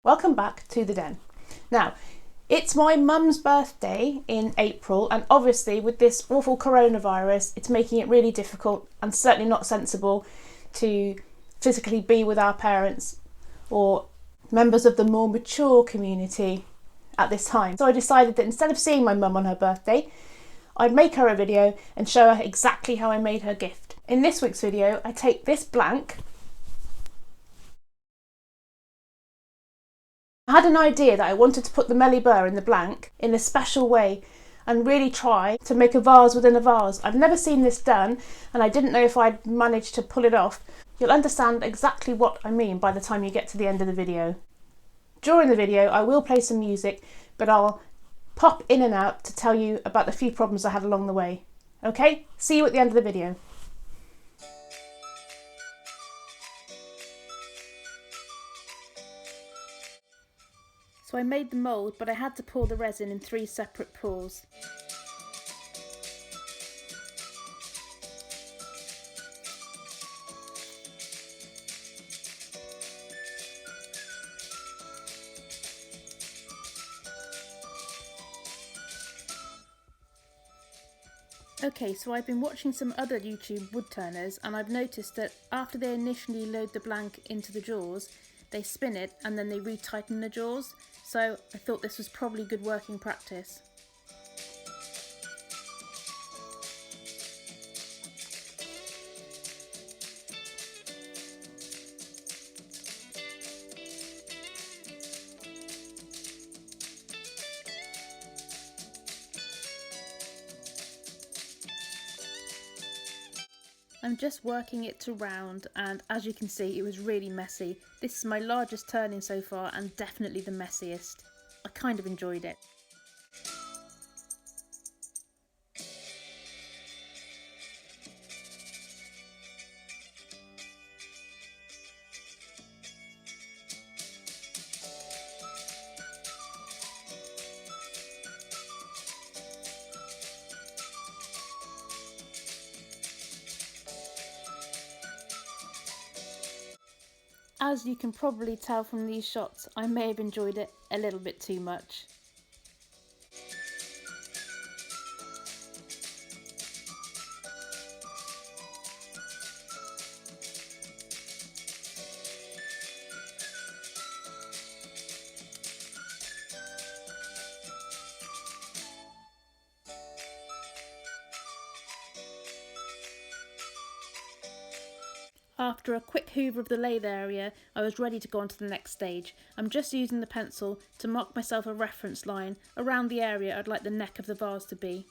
Welcome back to the den. Now, it's my mum's birthday in April, and obviously with this awful coronavirus, it's making it really difficult and certainly not sensible to physically be with our parents or members of the more mature community at this time. So I decided that instead of seeing my mum on her birthday, I'd make her a video and show her exactly how I made her gift. In this week's video, I take this blank. I had an idea that I wanted to put the Melly Burr in the blank in a special way and really try to make a vase within a vase. I've never seen this done and I didn't know if I'd manage to pull it off. You'll understand exactly what I mean by the time you get to the end of the video. During the video I will play some music, but I'll pop in and out to tell you about the few problems I had along the way. Okay, see you at the end of the video. So I made the mould, but I had to pour the resin in 3 separate pours. Okay, so I've been watching some other YouTube woodturners and I've noticed that after they initially load the blank into the jaws, they spin it and then they retighten the jaws. So I thought this was probably good working practice. I'm just working it to round, and as you can see it was really messy. This is my largest turning so far and definitely the messiest. I kind of enjoyed it. As you can probably tell from these shots, I may have enjoyed it a little bit too much. After a quick hoover of the lathe area, I was ready to go on to the next stage. I'm just using the pencil to mark myself a reference line around the area I'd like the neck of the vase to be.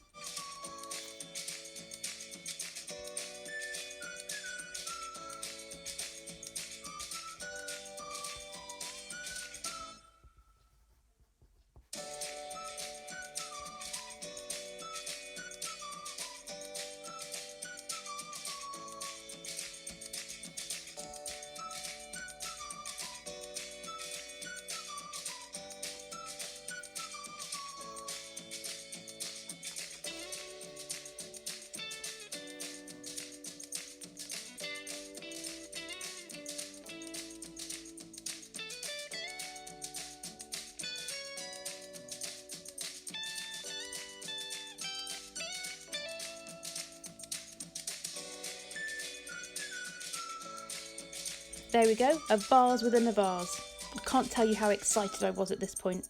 There we go, a vase within a vase. I can't tell you how excited I was at this point.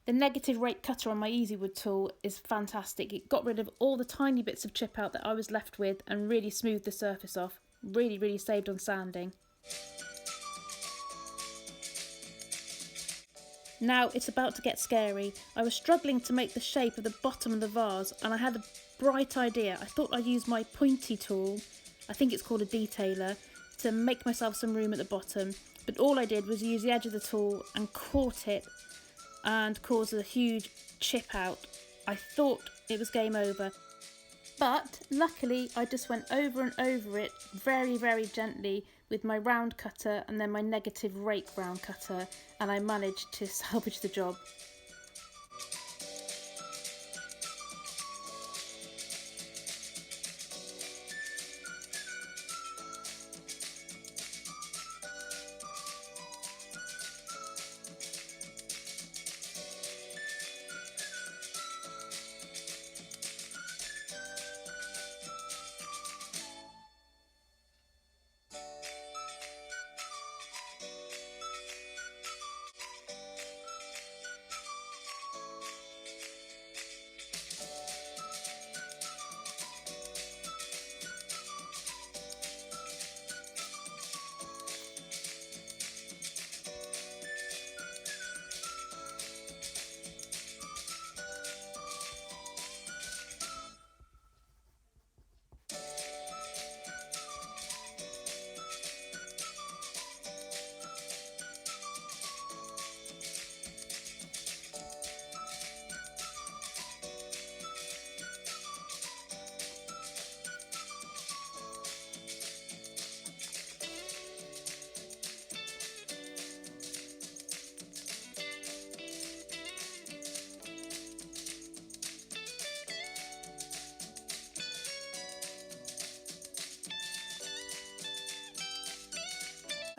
The negative rake cutter on my EasyWood tool is fantastic. It got rid of all the tiny bits of chip out that I was left with and really smoothed the surface off. Really saved on sanding. Now it's about to get scary. I was struggling to make the shape of the bottom of the vase and I had a bright idea. I thought I'd use my pointy tool, I think it's called a detailer, to make myself some room at the bottom. But all I did was use the edge of the tool and caught it and caused a huge chip out. I thought it was game over. But luckily I just went over and over it very gently with my round cutter and then my negative rake round cutter, and I managed to salvage the job.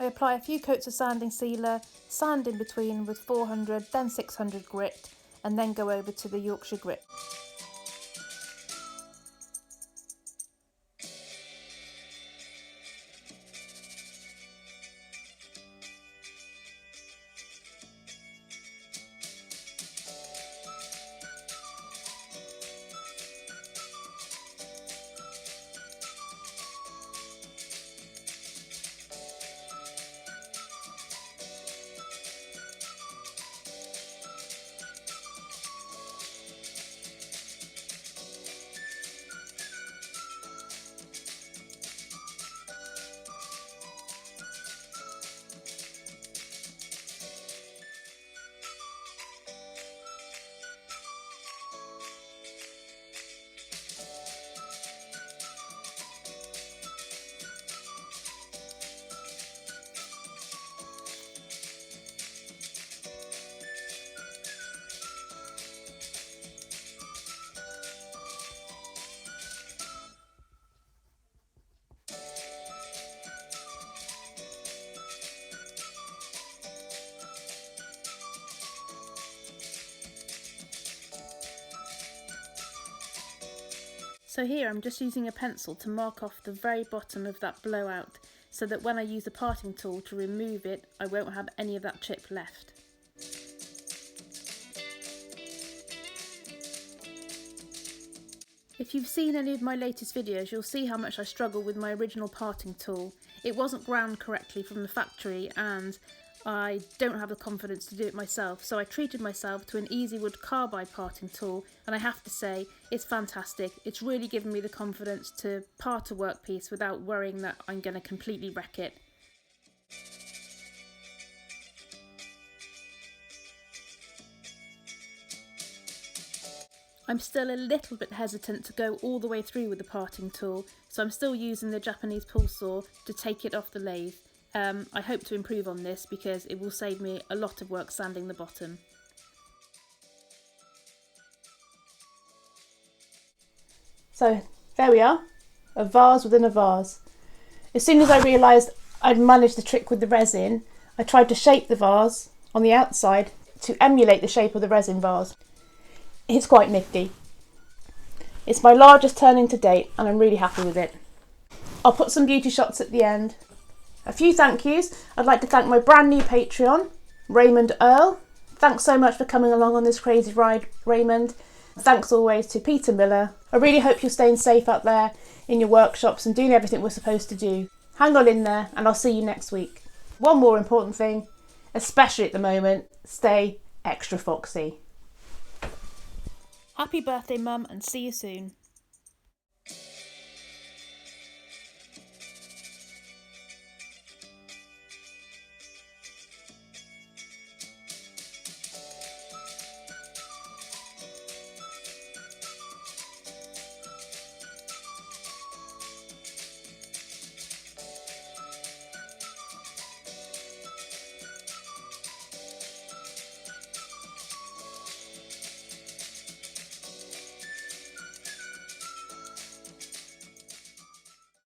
apply a few coats of sanding sealer, sand in between with 400, then 600 grit, and then go over to the Yorkshire grit. So here I'm just using a pencil to mark off the very bottom of that blowout so that when I use a parting tool to remove it, I won't have any of that chip left. If you've seen any of my latest videos, you'll see how much I struggle with my original parting tool. It wasn't ground correctly from the factory and I don't have the confidence to do it myself, so I treated myself to an Easy Wood carbide parting tool, and I have to say it's fantastic. It's really given me the confidence to part a workpiece without worrying that I'm going to completely wreck it. I'm still a little bit hesitant to go all the way through with the parting tool, so I'm still using the Japanese pull saw to take it off the lathe. I hope to improve on this because it will save me a lot of work sanding the bottom. So there we are, a vase within a vase. As soon as I realised I'd managed the trick with the resin, I tried to shape the vase on the outside to emulate the shape of the resin vase. It's quite nifty. It's my largest turning to date and I'm really happy with it. I'll put some beauty shots at the end. A few thank yous. I'd like to thank my brand new Patreon, Raymond Earl. Thanks so much for coming along on this crazy ride, Raymond. Thanks always to Peter Miller. I really hope you're staying safe out there in your workshops and doing everything we're supposed to do. Hang on in there and I'll see you next week. One more important thing, especially at the moment, stay extra foxy. Happy birthday, Mum, and see you soon.